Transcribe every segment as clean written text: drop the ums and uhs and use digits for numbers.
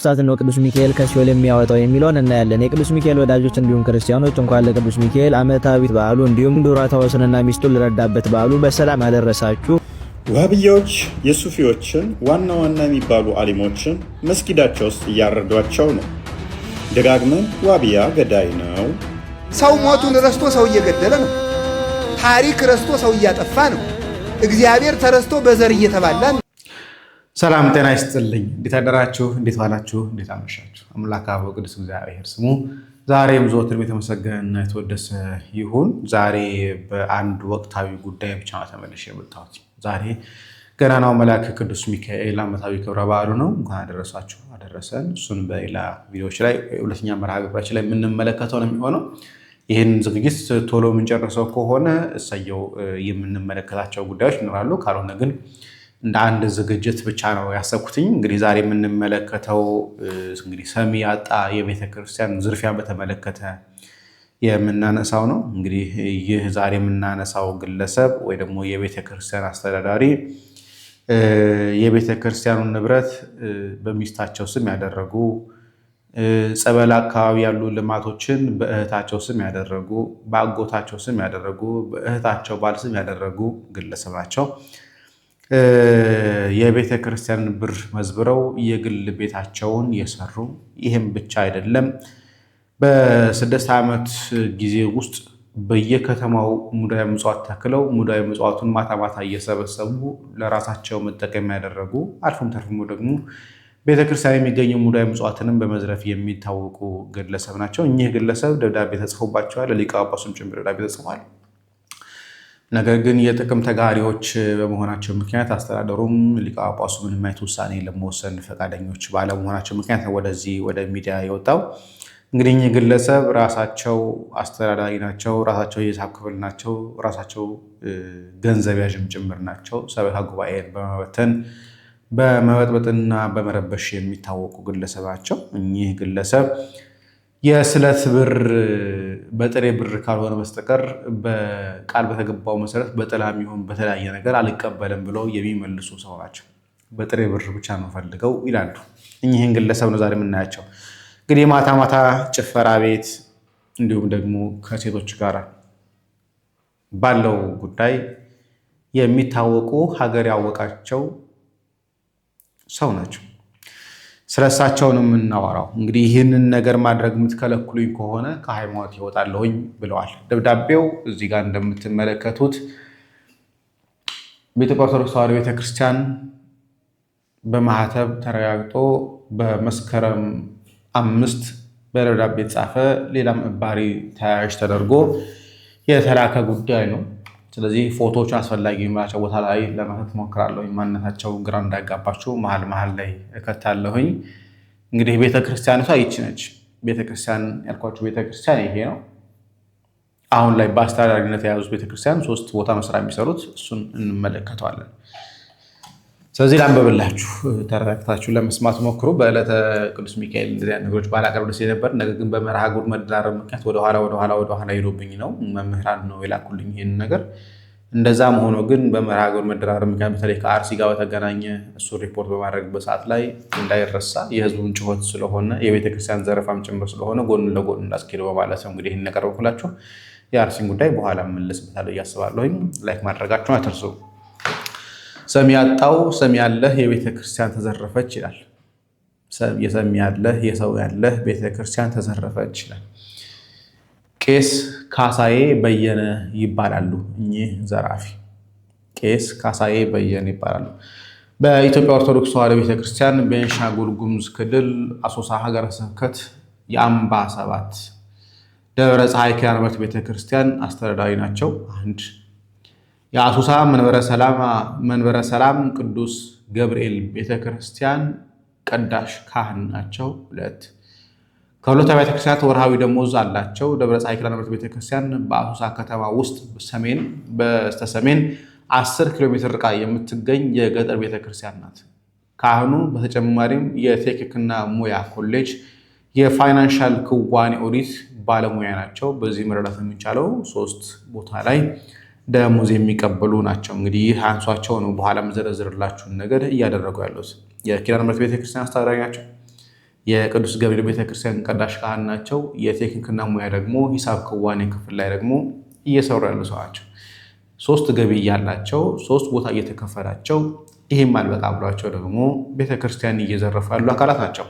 ሳት ነው ቅዱስ ሚካኤል ከሲኦል የሚያወጣው የሚለውን እናያለን። የቅዱስ ሚካኤል ወዳጆች እንዲሁም ክርስቲያኖች እንኳን ለቅዱስ ሚካኤል ዓመታዊ በዓሉ እንዲሁም ዱራታውስንና ሚስቱን ለረዳበት በዓሉ በሰላም አደረሳችሁ። ዋሃብያዎች የሱፊዎችን ዋና ዋና የሚባሉ አሊሞችን መስጊዳቸው ውስጥ እያረዷቸው ነው። ደጋግመን ዋሃብያ ገዳይ ነው፣ ሰው ሞቱን ረስቶ ሰው እየገደለ ነው፣ ታሪክ ረስቶ ሰው እያጠፋ ነው፣ እግዚአብሔር ተረስቶ በዘር እየተባላ ነው። ሰላም ጤና ይስጥልኝ። እንዴት አደራችሁ? እንዴት ዋላችሁ? እንዴት አመሻችሁ? አምላክ አበው ቅዱስ እግዚአብሔር ስሙ ዛሬም ዘወትርም የተመሰገነና የተወደሰ ይሁን። ዛሬ በአንድ ወቅታዊ ጉዳይ ብቻ ተመልሼ የመጣሁት ዛሬ ገናናው መልአክ ቅዱስ ሚካኤል ዓመታዊ ክብረ በዓሉ ነው። እንኳን አደረሳችሁ አደረሰን። እሱን በሌላ ቪዲዮዎች ላይ ሁለተኛ መርሃ ግብራችን ላይ የምንመለከተው ነው የሚሆነው። ይህን ዝግጅት ቶሎ የምንጨርሰው ከሆነ እሰየው፣ የምንመለከታቸው ጉዳዮች ይኖራሉ። ካልሆነ ግን እንደ አንድ ዝግጅት ብቻ ነው ያሰብኩትኝ። እንግዲህ ዛሬ የምንመለከተው እንግዲህ ሰሚ ያጣ የቤተ ክርስቲያን ዝርፊያ በተመለከተ የምናነሳው ነው። እንግዲህ ይህ ዛሬ የምናነሳው ግለሰብ ወይ ደግሞ የቤተ ክርስቲያን አስተዳዳሪ የቤተ ክርስቲያኑን ንብረት በሚስታቸው ስም ያደረጉ፣ ጸበል አካባቢ ያሉ ልማቶችን በእህታቸው ስም ያደረጉ፣ በአጎታቸው ስም ያደረጉ፣ በእህታቸው ባል ስም ያደረጉ ግለሰብ ናቸው። የቤተ ክርስቲያን ብር መዝብረው የግል ቤታቸውን የሰሩ። ይህም ብቻ አይደለም። በ6 ዓመት ጊዜ ውስጥ በየከተማው ሙዳየ ምጽዋት ተክለው ሙዳየ ምጽዋቱን ማታ ማታ እየሰበሰቡ ለራሳቸው መጠቀሚያ ያደረጉ፣ አልፎም ተርፎም ደግሞ ቤተክርስቲያን የሚገኙ ሙዳየ ምጽዋትንም በመዝረፍ የሚታወቁ ግለሰብ ናቸው። እኚህ ግለሰብ ደብዳቤ ተጽፎባቸዋል። ለሊቀ ጳጳሱም ጭምር ደብዳቤ ተጽፏል። ነገር ግን የጥቅም ተጋሪዎች በመሆናቸው ምክንያት አስተዳደሩም ሊቀ ጳጳሱ ምንም አይነት ውሳኔ ለመወሰን ፈቃደኞች ባለመሆናቸው ምክንያት ወደዚህ ወደ ሚዲያ የወጣው። እንግዲህ እኚህ ግለሰብ ራሳቸው አስተዳዳሪ ናቸው፣ ራሳቸው የሂሳብ ክፍል ናቸው፣ ራሳቸው ገንዘብ ያዥም ጭምር ናቸው። ሰበካ ጉባኤን በመበተን በመበጥበጥና በመረበሽ የሚታወቁ ግለሰብ ናቸው። እኚህ ግለሰብ የስለት ብር በጥሬ ብር ካልሆነ በስተቀር በቃል በተገባው መሰረት በጥላም ይሁን በተለያየ ነገር አልቀበልም ብለው የሚመልሱ ሰው ናቸው። በጥሬ ብር ብቻ ነው ፈልገው ይላሉ። እኚህን ግለሰብ ነው ዛሬ የምናያቸው። እንግዲህ ማታ ማታ ጭፈራ ቤት እንዲሁም ደግሞ ከሴቶች ጋር ባለው ጉዳይ የሚታወቁ ሀገር ያወቃቸው ሰው ናቸው። ስለሳቸው ነው የምናወራው። እንግዲህ ይህንን ነገር ማድረግ የምትከለክሉኝ ከሆነ ከሃይማኖት ይወጣለሁኝ ብለዋል። ደብዳቤው እዚህ ጋር እንደምትመለከቱት በኢትዮጵያ ኦርቶዶክስ ተዋሕዶ ቤተክርስቲያን በማህተብ ተረጋግጦ በመስከረም 5 በደብዳቤ የተጻፈ ሌላም እባሪ ተያያዥ ተደርጎ የተላከ ጉዳይ ነው። ስለዚህ ፎቶዎች አስፈላጊ የምላቸው ቦታ ላይ ለማለት ሞክራለሁ። ማንነታቸው ግራ እንዳይጋባችሁ መሀል ላይ እከታለሁኝ። እንግዲህ ቤተክርስቲያኒቷ ይቺ ነች። ቤተክርስቲያን ያልኳችሁ ቤተክርስቲያን ይሄ ነው። አሁን ላይ በአስተዳዳሪነት የያዙት ቤተክርስቲያን 3 ቦታ ነው ስራ የሚሰሩት። እሱን እንመለከተዋለን። ስለዚህ ላንበብላችሁ፣ ተረጋግታችሁ ለመስማት ሞክሩ። በዕለተ ቅዱስ ሚካኤል እንደዚህ አይነት ነገሮች ባላቀርብ ደስ ነበር። ነገር ግን በመርሃ ግብር መደራረብ ምክንያት ወደኋላ ሄዶብኝ ነው። መምህራን ነው የላኩልኝ ይህን ነገር። እንደዛም ሆኖ ግን በመርሃ ግብር መደራረብ ምክንያት በተለይ ከአርሲ ጋር በተገናኘ እሱ ሪፖርት በማድረግበት ሰዓት ላይ እንዳይረሳ የህዝቡን ጭሆት ስለሆነ የቤተክርስቲያን ዘረፋም ጭምር ስለሆነ ጎን ለጎን እንዳስኬደው በማለት ነው እንግዲህ ይህን ያቀረብኩላችሁ። የአርሲን ጉዳይ በኋላ መለስበታለሁ እያስባለሁኝ። ላይክ ማድረጋችሁን አትርሱ። ሰሚ ያጣው ሰሚ ያለህ የቤተ ክርስቲያን ተዘረፈች ይላል። የሰሚ ያለህ የሰው ያለህ ቤተ ክርስቲያን ተዘረፈች ይላል። ቄስ ካሳዬ በየነ ይባላሉ። እኚህ ዘራፊ ቄስ ካሳዬ በየነ ይባላሉ። በኢትዮጵያ ኦርቶዶክስ ተዋሕዶ ቤተክርስቲያን ቤንሻንጉል ጉሙዝ ክልል አሶሳ ሀገረ ስብከት የአምባ 7 ደብረ ፀሐይ ኪዳነ ምሕረት ቤተክርስቲያን አስተዳዳሪ ናቸው። አንድ የአሶሳ መንበረ ሰላም ቅዱስ ገብርኤል ቤተክርስቲያን ቀዳሽ ካህን ናቸው። 2 ከሁለት አብያተ ክርስቲያናት ወርሃዊ ደሞዝ አላቸው። ደብረ ፀሐይ ኪዳነ ምሕረት ቤተክርስቲያን በአሶሳ ከተማ ውስጥ በስተሰሜን 10 ኪሎ ሜትር ርቃ የምትገኝ የገጠር ቤተክርስቲያን ናት። ካህኑ በተጨማሪም የቴክኒክና ሙያ ኮሌጅ የፋይናንሻል ክዋኔ ኦዲት ባለሙያ ናቸው። በዚህ መረዳት የሚቻለው 3 ቦታ ላይ ደሞዝ የሚቀበሉ ናቸው። እንግዲህ ይህ አንሷቸው ነው። በኋላ መዘረዝርላችሁን ነገር እያደረጉ ያሉት የኪዳነ ምሕረት ቤተክርስቲያን አስተዳዳሪ ናቸው። የቅዱስ ገብርኤል ቤተክርስቲያን ቀዳሽ ካህን ናቸው። የቴክኒክና ሙያ ደግሞ ሂሳብ ክዋኔ ክፍል ላይ ደግሞ እየሰሩ ያሉ ሰው ናቸው። 3 ገቢ ያላቸው 3 ቦታ እየተከፈላቸው ይሄም አልበቃ ብሏቸው ደግሞ ቤተክርስቲያን እየዘረፉ ያሉ አካላት ናቸው።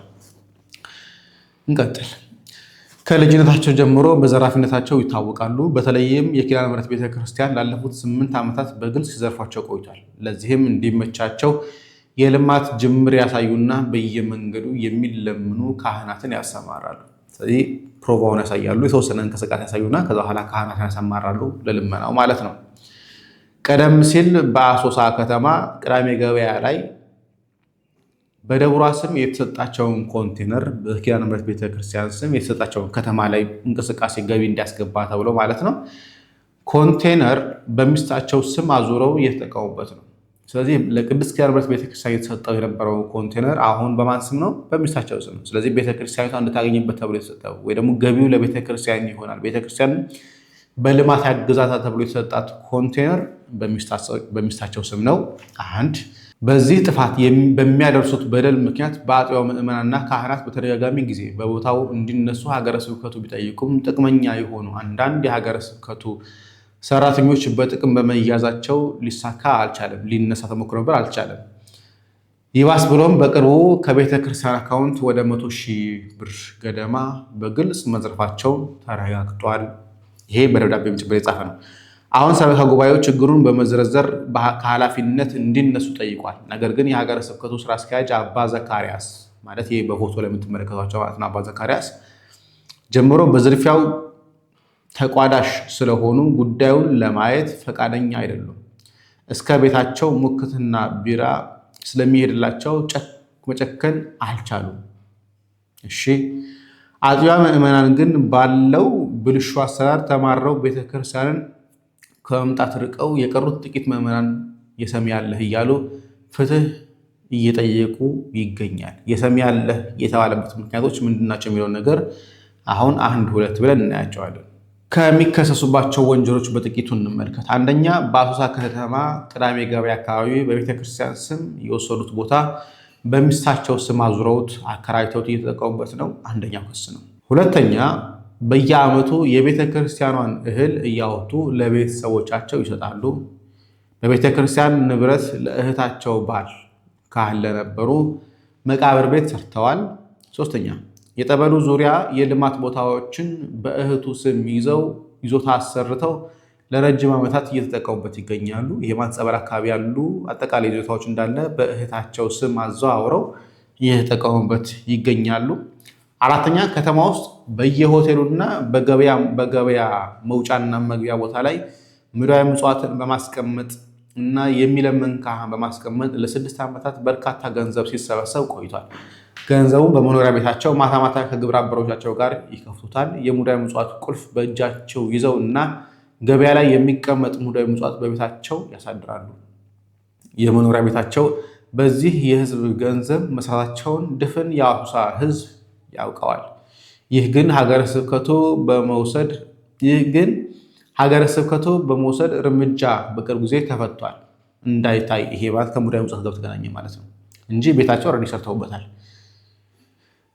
እንቀጥል። ከልጅነታቸው ጀምሮ በዘራፊነታቸው ይታወቃሉ። በተለይም የኪዳነ ምሕረት ቤተክርስቲያን ላለፉት 8 ዓመታት በግልጽ ሲዘርፏቸው ቆይቷል። ለዚህም እንዲመቻቸው የልማት ጅምር ያሳዩና በየመንገዱ የሚለምኑ ካህናትን ያሰማራሉ። ስለዚህ ፕሮቫውን ያሳያሉ፣ የተወሰነ እንቅስቃሴ ያሳዩና ከዛ በኋላ ካህናትን ያሰማራሉ ለልመናው ማለት ነው። ቀደም ሲል በአሶሳ ከተማ ቅዳሜ ገበያ ላይ በደብሯ ስም የተሰጣቸውን ኮንቴነር በኪዳነ ምሕረት ቤተክርስቲያን ስም የተሰጣቸውን ከተማ ላይ እንቅስቃሴ ገቢ እንዲያስገባ ተብሎ ማለት ነው ኮንቴነር በሚስታቸው ስም አዙረው እየተጠቀሙበት ነው። ስለዚህ ለቅድስት ኪዳነ ምሕረት ቤተክርስቲያን የተሰጠው የነበረው ኮንቴነር አሁን በማን ስም ነው? በሚስታቸው ስም ነው። ስለዚህ ቤተክርስቲያኒቷ እንድታገኝበት ተብሎ የተሰጠው ወይ ደግሞ ገቢው ለቤተክርስቲያን ይሆናል፣ ቤተክርስቲያን በልማት ያግዛታ ተብሎ የተሰጣት ኮንቴነር በሚስታቸው ስም ነው። አንድ በዚህ ጥፋት በሚያደርሱት በደል ምክንያት በአጥቢያው ምዕመናንና ካህናት በተደጋጋሚ ጊዜ በቦታው እንዲነሱ ሀገረ ስብከቱ ቢጠይቁም ጥቅመኛ የሆኑ አንዳንድ የሀገረ ስብከቱ ሰራተኞች በጥቅም በመያዛቸው ሊሳካ አልቻለም። ሊነሳ ተሞክሮ ነበር፣ አልቻለም። ይባስ ብሎም በቅርቡ ከቤተ ክርስቲያን አካውንት ወደ 100,000 ብር ገደማ በግልጽ መዝረፋቸው ተረጋግጧል። ይሄ በደብዳቤም ጭምር የጻፈ ነው። አሁን ሰበካ ጉባኤው ችግሩን በመዘርዘር ከኃላፊነት እንዲነሱ ጠይቋል። ነገር ግን የሀገረ ስብከቱ ስራ አስኪያጅ አባ ዘካርያስ ማለት ይሄ በፎቶ ላይ የምትመለከቷቸው ማለት ነው፣ አባ ዘካርያስ ጀምሮ በዝርፊያው ተቋዳሽ ስለሆኑ ጉዳዩን ለማየት ፈቃደኛ አይደሉም። እስከ ቤታቸው ሙክትና ቢራ ስለሚሄድላቸው መጨከን አልቻሉም። እሺ አጥቢያ ምዕመናን ግን ባለው ብልሹ አሰራር ተማረው ቤተክርስቲያንን ከመምጣት ርቀው የቀሩት ጥቂት ምዕመናን የሰሚ ያለህ እያሉ ፍትህ እየጠየቁ ይገኛል። የሰሚ ያለህ የተባለበት ምክንያቶች ምንድናቸው የሚለውን ነገር አሁን 1-2 ብለን እናያቸዋለን። ከሚከሰሱባቸው ወንጀሎች በጥቂቱ እንመልከት። አንደኛ፣ በአሶሳ ከተማ ቅዳሜ ገበያ አካባቢ በቤተክርስቲያን ስም የወሰዱት ቦታ በሚስታቸው ስም አዙረውት አከራይተውት እየተጠቀሙበት ነው። አንደኛው ክስ ነው። ሁለተኛ፣ በየዓመቱ የቤተክርስቲያኗን እህል እያወጡ ለቤተሰቦቻቸው ይሰጣሉ። በቤተክርስቲያን ንብረት ለእህታቸው ባል ካህን ለነበሩ መቃብር ቤት ሰርተዋል። ሶስተኛ፣ የጠበሉ ዙሪያ የልማት ቦታዎችን በእህቱ ስም ይዞታ አሰርተው ለረጅም ዓመታት እየተጠቀሙበት ይገኛሉ። የማን ጸበል አካባቢ ያሉ አጠቃላይ ይዞታዎች እንዳለ በእህታቸው ስም አዘዋውረው እየተጠቀሙበት ይገኛሉ። አራተኛ፣ ከተማ ውስጥ በየሆቴሉና በገበያ መውጫና መግቢያ ቦታ ላይ ሙዳየ ምጽዋትን በማስቀመጥ እና የሚለምን ካህን በማስቀመጥ ለ6 ዓመታት በርካታ ገንዘብ ሲሰበሰብ ቆይቷል። ገንዘቡ በመኖሪያ ቤታቸው ማታ ማታ ከግብረ አበሮቻቸው ጋር ይከፍቱታል። የሙዳየ ምጽዋት ቁልፍ በእጃቸው ይዘው እና ገበያ ላይ የሚቀመጥ ሙዳየ ምጽዋት በቤታቸው ያሳድራሉ። የመኖሪያ ቤታቸው በዚህ የህዝብ ገንዘብ መስራታቸውን ድፍን የአሶሳ ህዝብ ያውቀዋል። ይህ ግን ሀገረ ስብከቱ በመውሰድ እርምጃ በቅርብ ጊዜ ተፈቷል። እንዳይታይ ይሄ ማለት ከሙዳየ ምጽዋት ጋር ተገናኘ ማለት ነው እንጂ ቤታቸው ኦልሬዲ ሰርተውበታል።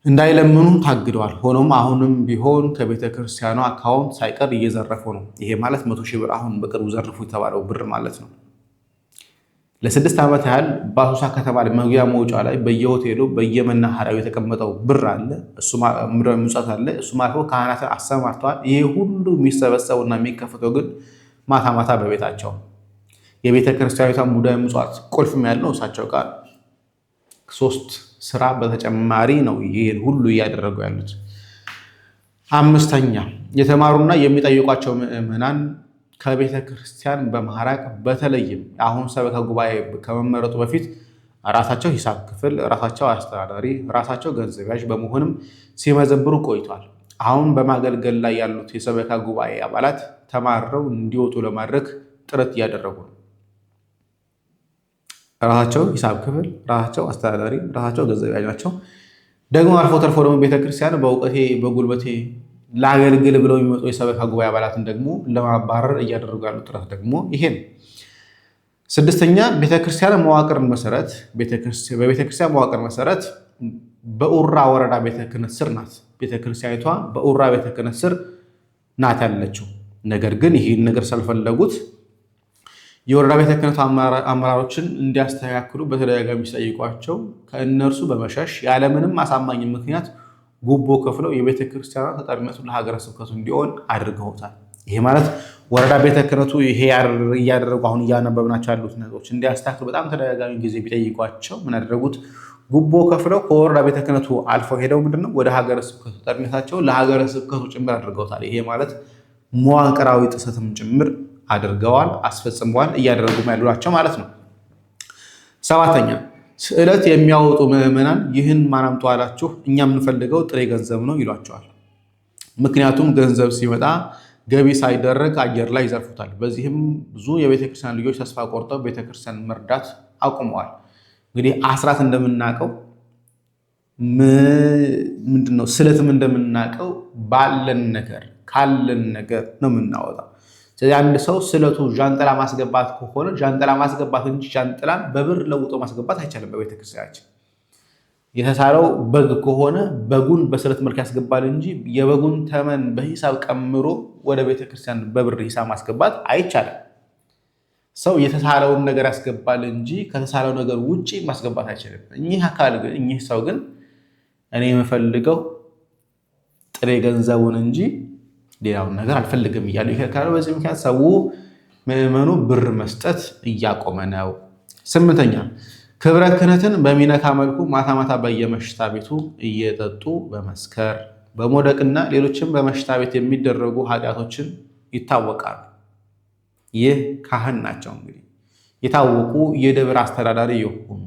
እንዳይለምኑ ታግደዋል። ሆኖም አሁንም ቢሆን ከቤተ ክርስቲያኗ አካውንት ሳይቀር እየዘረፉ ነው። ይሄ ማለት 100,000 ብር አሁን በቅርቡ ዘርፉ የተባለው ብር ማለት ነው። ለ6 ዓመት ያህል በአሶሳ ከተማ መግቢያ መውጫ ላይ በየሆቴሉ በየመናኸሪያው የተቀመጠው ብር አለ፣ እሱ ሙዳየ ምጽዋት አለ። እሱ አልፎ ካህናትን አሰማርተዋል። ይሄ ሁሉ የሚሰበሰቡና የሚከፈተው ግን ማታ ማታ በቤታቸው የቤተ ክርስቲያኒቷ ሙዳየ ምጽዋት ቁልፍም ያለው እሳቸው ጋር 3 ስራ በተጨማሪ ነው ይሄን ሁሉ እያደረጉ ያሉት። አምስተኛ፣ የተማሩና የሚጠይቋቸው ምዕመናን ከቤተ ክርስቲያን በማራቅ በተለይም አሁን ሰበካ ጉባኤ ከመመረጡ በፊት ራሳቸው ሂሳብ ክፍል፣ ራሳቸው አስተዳዳሪ፣ ራሳቸው ገንዘብ ያዥ በመሆንም ሲመዘብሩ ቆይቷል። አሁን በማገልገል ላይ ያሉት የሰበካ ጉባኤ አባላት ተማረው እንዲወጡ ለማድረግ ጥረት እያደረጉ ነው። ራሳቸው ሂሳብ ክፍል፣ ራሳቸው አስተዳዳሪ፣ ራሳቸው ገንዘብ ያዥ ናቸው። ደግሞ አልፎ ተርፎ ደግሞ ቤተክርስቲያን በእውቀቴ በጉልበቴ ለአገልግል ብለው የሚመጡ የሰበካ ጉባኤ አባላትን ደግሞ ለማባረር እያደረጉ ያሉ ጥረት ደግሞ ይሄ ነው። ስድስተኛ፣ በቤተክርስቲያን መዋቅር መሰረት በኡራ ወረዳ ቤተ ክህነት ስር ናት። ቤተ ክርስቲያኒቷ በኡራ ቤተ ክህነት ስር ናት ያለችው። ነገር ግን ይህን ነገር ሳልፈለጉት የወረዳ ቤተ ክህነቱ አመራሮችን እንዲያስተካክሉ በተደጋጋሚ ሲጠይቋቸው ከእነርሱ በመሸሽ ያለምንም አሳማኝ ምክንያት ጉቦ ከፍለው የቤተ ክርስቲያኗ ተጠሪነቱ ለሀገረ ስብከቱ እንዲሆን አድርገውታል። ይሄ ማለት ወረዳ ቤተ ክህነቱ ይሄ እያደረጉ አሁን እያነበብናቸው ያሉት ነገሮች እንዲያስተካክሉ በጣም ተደጋጋሚ ጊዜ ቢጠይቋቸው ምን ያደረጉት? ጉቦ ከፍለው ከወረዳ ቤተ ክህነቱ አልፈው ሄደው ምንድነው ወደ ሀገረ ስብከቱ ተጠሪነታቸው ለሀገረ ስብከቱ ጭምር አድርገውታል። ይሄ ማለት መዋቅራዊ ጥሰትም ጭምር አድርገዋል፣ አስፈጽመዋል፣ እያደረጉም ያሉ ናቸው ማለት ነው። 7ኛ ስዕለት የሚያወጡ ምዕመናን ይህን ማን አምጡ አላችሁ? እኛ የምንፈልገው ጥሬ ገንዘብ ነው ይሏቸዋል። ምክንያቱም ገንዘብ ሲመጣ ገቢ ሳይደረግ አየር ላይ ይዘርፉታል። በዚህም ብዙ የቤተክርስቲያን ልጆች ተስፋ ቆርጠው ቤተክርስቲያን መርዳት አቁመዋል። እንግዲህ አስራት እንደምናውቀው ምንድነው ስዕለትም እንደምናውቀው ባለን ነገር ካለን ነገር ነው የምናወጣው። ስለዚህ አንድ ሰው ስዕለቱ ዣንጥላ ማስገባት ከሆነ ዣንጥላ ማስገባት እንጂ ዣንጥላን በብር ለውጦ ማስገባት አይቻልም። በቤተክርስቲያናችን የተሳለው በግ ከሆነ በጉን በስዕለት መልክ ያስገባል እንጂ የበጉን ተመን በሂሳብ ቀምሮ ወደ ቤተክርስቲያን በብር ሂሳብ ማስገባት አይቻልም። ሰው የተሳለውን ነገር ያስገባል እንጂ ከተሳለው ነገር ውጪ ማስገባት አይችልም። እኚህ ሰው ግን እኔ የምፈልገው ጥሬ ገንዘቡን እንጂ ሌላውን ነገር አልፈልግም እያሉ ይከራከራሉ። በዚህ ምክንያት ሰው ምዕመኑ ብር መስጠት እያቆመ ነው። 8ኛ ክብረ ክህነትን በሚነካ መልኩ ማታ ማታ በየመሽታ ቤቱ እየጠጡ በመስከር በመውደቅና ሌሎችም በመሽታ ቤት የሚደረጉ ኃጢአቶችን ይታወቃሉ። ይህ ካህን ናቸው። እንግዲህ የታወቁ የደብር አስተዳዳሪ የሆኑ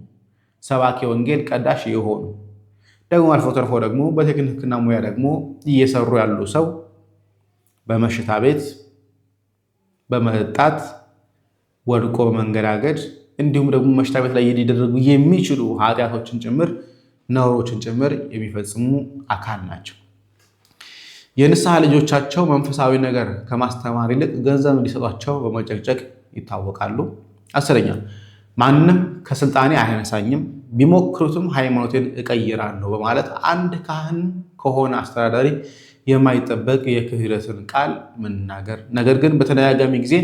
ሰባኪ ወንጌል ቀዳሽ የሆኑ ደግሞ አልፎ ተርፎ ደግሞ በቴክኒክና ሙያ ደግሞ እየሰሩ ያሉ ሰው በመሽታ ቤት በመጠጣት ወድቆ በመንገዳገድ እንዲሁም ደግሞ መሽታ ቤት ላይ ሊደረጉ የሚችሉ ኃጢአቶችን ጭምር ነውሮችን ጭምር የሚፈጽሙ አካል ናቸው። የንስሐ ልጆቻቸው መንፈሳዊ ነገር ከማስተማር ይልቅ ገንዘብ እንዲሰጧቸው በመጨቅጨቅ ይታወቃሉ። 10ኛ ማንም ከስልጣኔ አያነሳኝም ቢሞክሩትም ሃይማኖቴን እቀይራለሁ በማለት አንድ ካህን ከሆነ አስተዳዳሪ የማይጠበቅ የክህደትን ቃል መናገር። ነገር ግን በተደጋጋሚ ጊዜ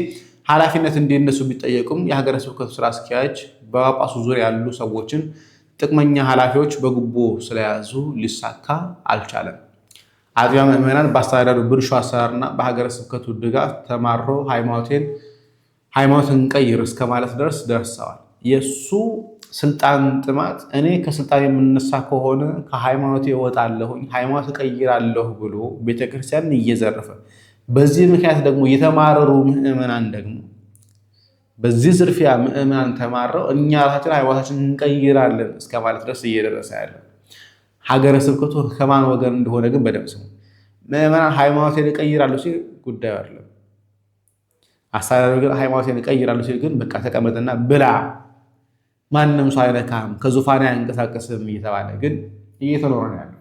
ኃላፊነት እንዲነሱ ቢጠየቁም የሀገረ ስብከቱ ስራ አስኪያጅ በጳጳሱ ዙሪያ ያሉ ሰዎችን ጥቅመኛ ኃላፊዎች በጉቦ ስለያዙ ሊሳካ አልቻለም። አጥቢያ ምዕመናን በአስተዳደሩ ብልሹ አሰራርና በሀገረ ስብከቱ ድጋፍ ተማሮ ሃይማኖትን ቀይር እስከ ማለት ድረስ ደርሰዋል። የእሱ ስልጣን ጥማት እኔ ከስልጣን የምነሳ ከሆነ ከሃይማኖት እወጣለሁኝ ሃይማኖት እቀይራለሁ ብሎ ቤተክርስቲያንን እየዘረፈ በዚህ ምክንያት ደግሞ የተማረሩ ምዕመናን ደግሞ በዚህ ዝርፊያ ምዕመናን ተማረው እኛ ራሳችን ሃይማኖታችንን እንቀይራለን እስከ ማለት ድረስ እየደረሰ ያለ ሀገረ ስብከቱ ከማን ወገን እንደሆነ ግን በደምብ ስሙ። ምዕመናን ሃይማኖቴን እቀይራለሁ ሲል ጉዳዩ አይደለም። አስተዳዳሪው ግን ሃይማኖቴን እቀይራለሁ ሲል ግን በቃ ተቀመጥና ብላ ማንም ሰው አይነካም ከዙፋን አይንቀሳቀስም እየተባለ ግን እየተኖረ ነው ያለው።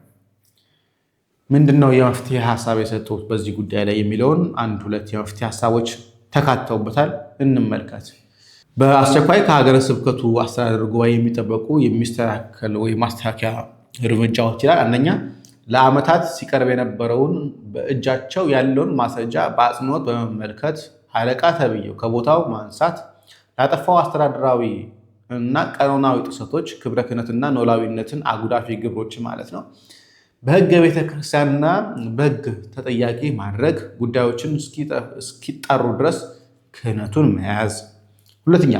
ምንድነው የመፍትሄ ሐሳብ የሰጡት በዚህ ጉዳይ ላይ የሚለውን 1-2 የመፍትሄ ሐሳቦች ተካተውበታል፣ እንመልከት። በአስቸኳይ ከሀገረ ስብከቱ አስተዳደር ጉባኤ የሚጠበቁ የሚስተካከል ወይ ማስተካከያ እርምጃዎች ይላል። አንደኛ ለዓመታት ሲቀርብ የነበረውን በእጃቸው ያለውን ማስረጃ በአጽንኦት በመመልከት አለቃ ተብዬው ከቦታው ማንሳት፣ ላጠፋው አስተዳደራዊ እና ቀኖናዊ ጥሰቶች ክብረ ክህነትና ኖላዊነትን አጉዳፊ ግብሮች ማለት ነው በሕገ ቤተክርስቲያንና በሕግ ተጠያቂ ማድረግ፣ ጉዳዮችን እስኪጣሩ ድረስ ክህነቱን መያዝ። 2ኛ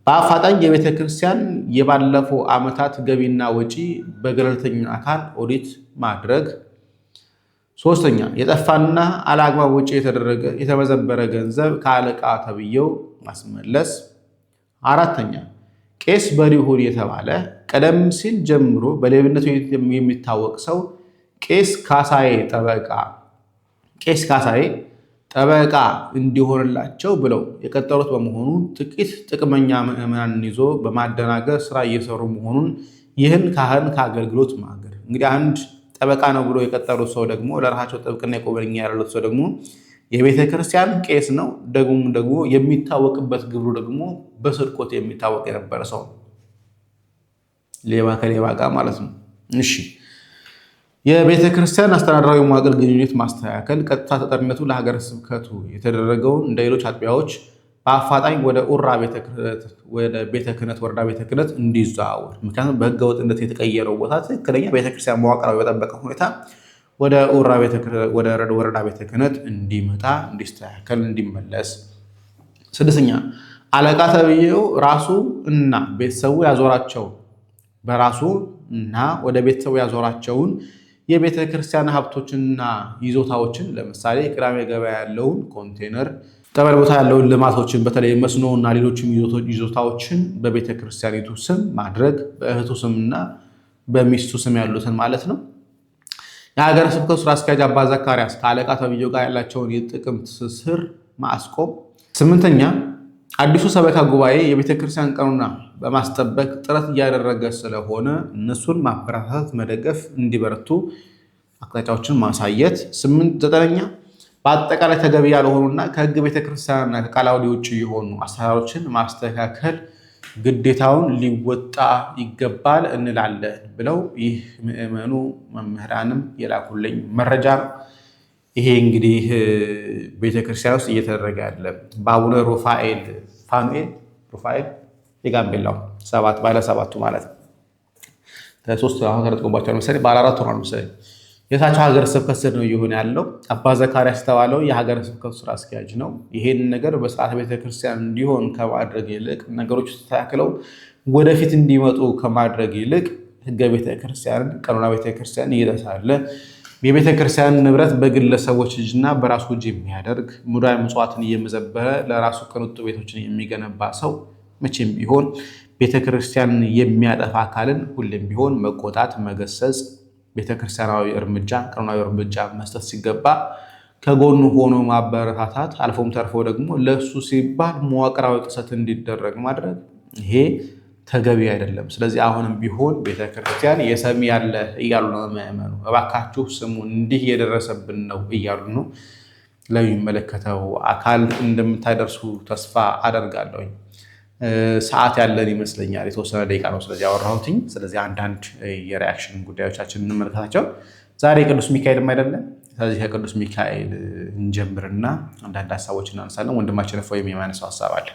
በአፋጣኝ የቤተክርስቲያን የባለፈው ዓመታት ገቢና ወጪ በገለልተኛ አካል ኦዲት ማድረግ። 3ኛ የጠፋና አላግባብ ወጪ የተመዘበረ ገንዘብ ከአለቃ ተብዬው ማስመለስ። 4ኛ ቄስ በሪሁን የተባለ ቀደም ሲል ጀምሮ በሌብነቱ የሚታወቅ ሰው ቄስ ካሳዬ ጠበቃ እንዲሆንላቸው ብለው የቀጠሩት በመሆኑ ጥቂት ጥቅመኛ ምዕመናንን ይዞ በማደናገር ስራ እየሰሩ መሆኑን ይህን ካህን ከአገልግሎት ማገድ። እንግዲህ አንድ ጠበቃ ነው ብሎ የቀጠሩት ሰው ደግሞ ለራሳቸው ጥብቅና የቆበኛ ያሉት ሰው ደግሞ የቤተ ክርስቲያን ቄስ ነው። ደግሞ የሚታወቅበት ግብሩ ደግሞ በስርቆት የሚታወቅ የነበረ ሰው ሌባ ከሌባ ጋር ማለት ነው። እሺ የቤተ ክርስቲያን አስተዳደራዊ መዋቅር ግንኙነት ማስተካከል፣ ቀጥታ ተጠሪነቱ ለሀገረ ስብከቱ የተደረገውን እንደ ሌሎች አጥቢያዎች በአፋጣኝ ወደ ኡራ ቤተ ክህነት ወረዳ ቤተ ክህነት እንዲዘዋወር። ምክንያቱም በህገ ወጥነት የተቀየረው ቦታ ትክክለኛ ቤተክርስቲያን መዋቅራዊ በጠበቀ ሁኔታ ወደ ኡራ ወረዳ ቤተ ክህነት እንዲመጣ፣ እንዲስተካከል፣ እንዲመለስ። ስድስተኛ አለቃ ተብዬው ራሱ እና ቤተሰቡ ያዞራቸው በራሱ እና ወደ ቤተሰቡ ያዞራቸውን የቤተ ክርስቲያን ሀብቶችና ይዞታዎችን ለምሳሌ ቅዳሜ ገበያ ያለውን ኮንቴነር፣ ቀበሌ ቦታ ያለውን ልማቶችን በተለይ መስኖ እና ሌሎችም ይዞታዎችን በቤተ ክርስቲያኒቱ ስም ማድረግ፣ በእህቱ ስምና በሚስቱ ስም ያሉትን ማለት ነው። የሀገረ ስብከቱ ስራ አስኪያጅ አባ ዘካርያስ ከአለቃ ተብዬው ጋር ያላቸውን የጥቅም ትስስር ማስቆም። ስምንተኛ አዲሱ ሰበካ ጉባኤ የቤተ ክርስቲያን ቀኖና በማስጠበቅ ጥረት እያደረገ ስለሆነ እነሱን ማበረታታት፣ መደገፍ፣ እንዲበረቱ አቅጣጫዎችን ማሳየት። ዘጠነኛ በአጠቃላይ ተገቢ ያልሆኑና ከህግ ቤተክርስቲያንና ከቃለ ዓዋዲ ውጭ የሆኑ አሰራሮችን ማስተካከል ግዴታውን ሊወጣ ይገባል እንላለን ብለው ይህ ምዕመኑ መምህራንም የላኩልኝ መረጃ ነው። ይሄ እንግዲህ ቤተክርስቲያን ውስጥ እየተደረገ ያለ በአቡነ ሩፋኤል የጋምቤላው ባለ ሰባቱ ማለት ነው። ሶስት አሁን ተረጥቆባቸዋል መሰለኝ፣ ባለ አራት ሆኗል መሰለኝ። የታቸው ሀገረ ስብከት ስር ነው እየሆነ ያለው። አባ ዘካርያስ የተባለው የሀገረ ስብከቱ ስራ አስኪያጅ ነው። ይሄን ነገር በስርዓተ ቤተክርስቲያን እንዲሆን ከማድረግ ይልቅ ነገሮች ተስተካክለው ወደፊት እንዲመጡ ከማድረግ ይልቅ ህገ ቤተክርስቲያንን፣ ቀኖና ቤተክርስቲያን እየተሳለ የቤተክርስቲያን ንብረት በግለሰቦች እጅና በራሱ እጅ የሚያደርግ ሙዳየ ምጽዋትን እየመዘበረ ለራሱ ቅንጡ ቤቶችን የሚገነባ ሰው መቼም ቢሆን ቤተክርስቲያንን የሚያጠፋ አካልን ሁሌም ቢሆን መቆጣት፣ መገሰጽ፣ ቤተክርስቲያናዊ እርምጃ፣ ቀኖናዊ እርምጃ መስጠት ሲገባ ከጎኑ ሆኖ ማበረታታት፣ አልፎም ተርፎ ደግሞ ለሱ ሲባል መዋቅራዊ ጥሰት እንዲደረግ ማድረግ ይሄ ተገቢ አይደለም። ስለዚህ አሁንም ቢሆን ቤተክርስቲያን የሰሚ ያለ እያሉ ነው ምዕመኑ፣ እባካችሁ ስሙ፣ እንዲህ የደረሰብን ነው እያሉ ነው። ለሚመለከተው አካል እንደምታደርሱ ተስፋ አደርጋለሁኝ። ሰዓት ያለን ይመስለኛል፣ የተወሰነ ደቂቃ ነው ስለዚህ ያወራሁትኝ። ስለዚህ አንዳንድ የሪያክሽን ጉዳዮቻችን እንመልከታቸው። ዛሬ ቅዱስ ሚካኤልም አይደለም። ስለዚህ ከቅዱስ ሚካኤል እንጀምርና አንዳንድ ሀሳቦች እናነሳለን። ወንድማችን እፎይም የሚያነሳው ሀሳብ አለ።